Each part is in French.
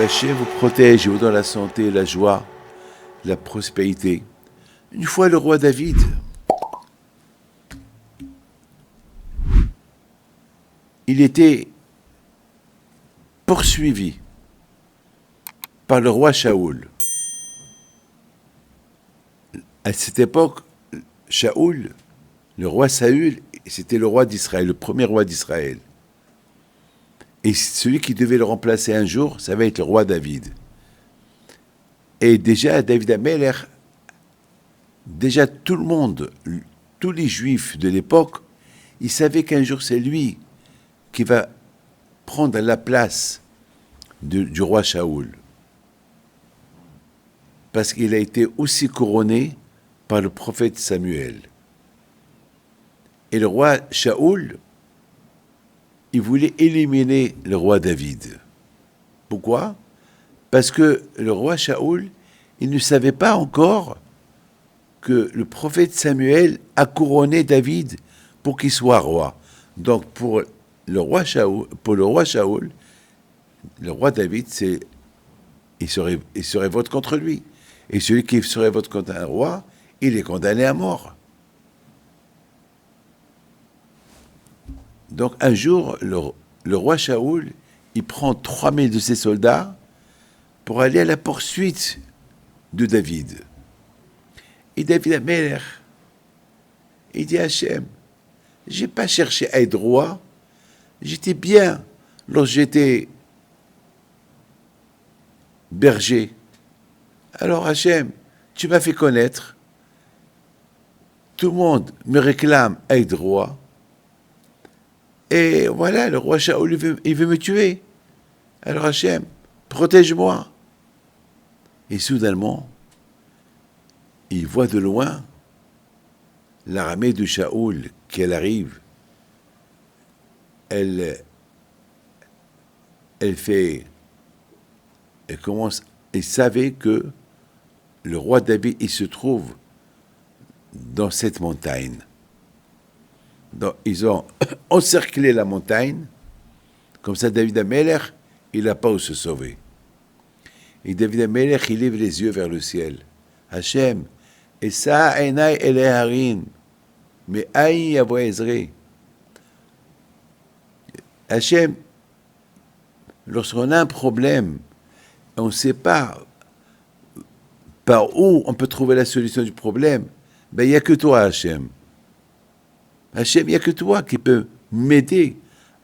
Hachem vous protège et vous donne la santé, la joie, la prospérité. Une fois le roi David, il était poursuivi par le roi Shaoul. À cette époque, Shaoul, le roi Saül, c'était le roi d'Israël, le premier roi d'Israël. Et celui qui devait le remplacer un jour, ça va être le roi David. Et déjà, David Ameller, déjà tout le monde, tous les juifs de l'époque, ils savaient qu'un jour c'est lui qui va prendre la place du roi Shaoul. Parce qu'il a été aussi couronné par le prophète Samuel. Et le roi Shaoul, il voulait éliminer le roi David. Pourquoi ? Parce que le roi Shaoul, il ne savait pas encore que le prophète Samuel a couronné David pour qu'il soit roi. Donc pour le roi Shaoul, le roi David, il serait vote contre lui. Et celui qui serait vote contre un roi, il est condamné à mort. Donc un jour, le roi Shaoul, il prend 3000 de ses soldats pour aller à la poursuite de David. Et David Ameller, il dit à Hachem, j'ai pas cherché à être roi, j'étais bien lorsque j'étais berger. Alors Hachem, tu m'as fait connaître, tout le monde me réclame à être roi, et voilà, le roi Shaoul, il veut me tuer. Alors Hachem, protège-moi. Et soudainement, il voit de loin l'armée de Shaoul qui arrive. Elle commence, il savait que le roi David, il se trouve dans cette montagne. Donc, ils ont encerclé la montagne, comme ça David Ameller, il n'a pas où se sauver. Et David Ameller, il lève les yeux vers le ciel. Hachem, et ça, Enai Eleharim, mais Aïe Avo Ezri. Hachem, lorsqu'on a un problème, on ne sait pas par où on peut trouver la solution du problème, ben il n'y a que toi, Hachem. Hachem, il n'y a que toi qui peux m'aider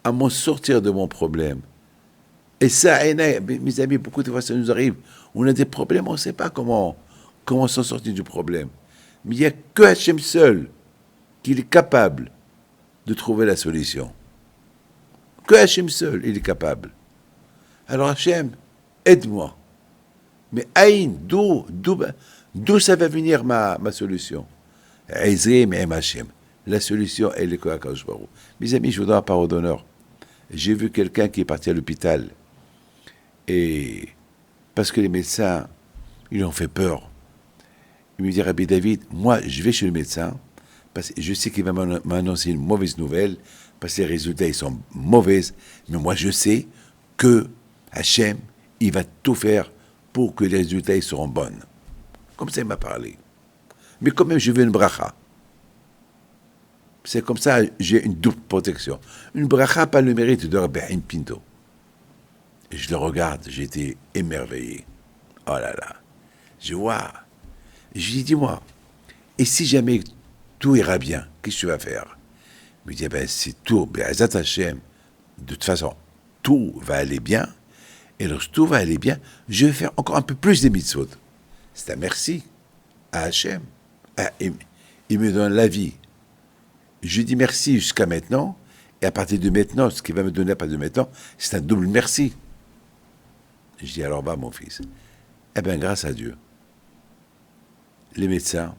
à m'en sortir de mon problème. Et ça, mes amis, beaucoup de fois ça nous arrive. On a des problèmes, on ne sait pas comment s'en sortir du problème. Mais il n'y a que Hachem seul qui est capable de trouver la solution. Que Hachem seul, il est capable. Alors Hachem, aide-moi. Mais Aïn, d'où ça va venir ma solution? Ezri, mais Hachem. La solution, elle est quoi, Akadosh Baruch Hu. Mes amis, je vous donne la parole d'honneur. J'ai vu quelqu'un qui est parti à l'hôpital. Et parce que les médecins, ils ont fait peur. Il me dit, Rabbi David, moi, je vais chez le médecin, parce que je sais qu'il va m'annoncer une mauvaise nouvelle, parce que les résultats, ils sont mauvais, mais moi, je sais que Hachem, il va tout faire pour que les résultats, ils seront bons. Comme ça, il m'a parlé. Mais quand même, je veux une bracha. C'est comme ça, j'ai une double protection. Une bracha, pas le mérite de Rabbi Haim Pinto. Et je le regarde, j'ai été émerveillé. Oh là là. Je vois. Et je lui dis, dis-moi, et si jamais tout ira bien, qu'est-ce que tu vas faire? Il me dit, c'est tout, Be'ezat Hashem, de toute façon, tout va aller bien, et lorsque tout va aller bien, je vais faire encore un peu plus de mitzvot. C'est un merci à Hashem. Il me donne la vie. Je lui dis merci jusqu'à maintenant, et à partir de maintenant, ce qu'il va me donner à partir de maintenant, c'est un double merci. Je dis, alors mon fils, eh bien, grâce à Dieu, les médecins,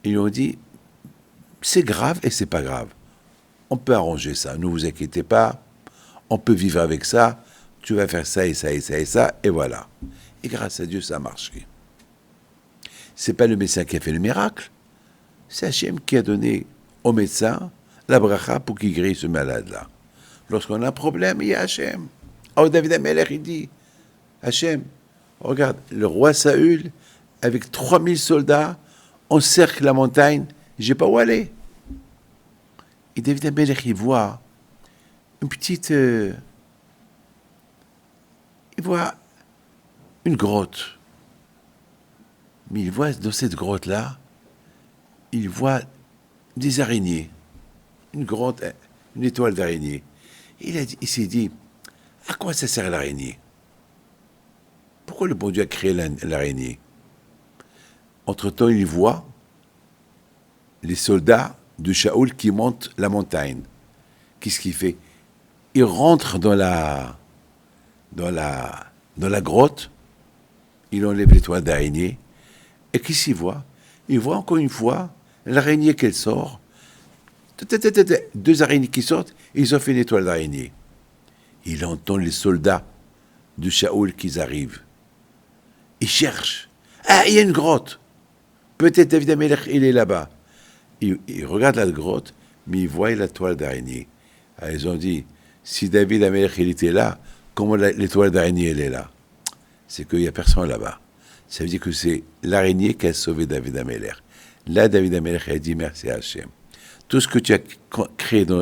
ils lui ont dit, c'est grave et c'est pas grave. On peut arranger ça, ne vous inquiétez pas, on peut vivre avec ça, tu vas faire ça et ça et ça et ça, et voilà. Et grâce à Dieu, ça a marché. C'est pas le médecin qui a fait le miracle, c'est Hachem qui a donné au médecin la bracha pour qu'il guérisse ce malade-là. Lorsqu'on a un problème, il y a Hachem. Alors David Ameller, il dit, Hachem, regarde, le roi Saül, avec 3000 soldats, encercle la montagne, j'ai pas où aller. Et David Amelech, il voit une petite... il voit une grotte. Mais il voit dans cette grotte-là, il voit des araignées. Une grotte, une étoile d'araignée. Il s'est dit, à quoi ça sert l'araignée? Pourquoi le bon Dieu a créé l'araignée? Entre-temps, il voit les soldats de Shaoul qui montent la montagne. Qu'est-ce qu'il fait? Il rentre dans la grotte, il enlève l'étoile d'araignée, et qu'est-ce qu'il voit? Il voit encore une fois l'araignée qu'elle sort, deux araignées qui sortent, et ils ont fait une étoile d'araignée. Il entend les soldats de Shaoul qui arrivent. Il cherche. Ah, il y a une grotte. Peut-être David Amelech, il est là-bas. Il regarde la grotte, mais il voit la toile d'araignée. Ah, ils ont dit, si David Amelech, il était là, comment l'étoile d'araignée, elle est là? C'est qu'il n'y a personne là-bas. Ça veut dire que c'est l'araignée qui a sauvé David Amelech. Là, David Amelech a dit, merci à Hachem. Tout ce que tu as créé dans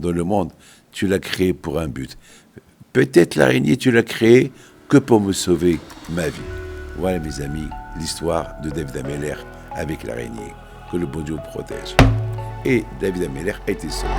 le monde, tu l'as créé pour un but. Peut-être l'araignée, tu l'as créée que pour me sauver ma vie. Voilà, mes amis, l'histoire de David Amelech avec l'araignée. Que le bon Dieu protège. Et David Amelech a été sauvé.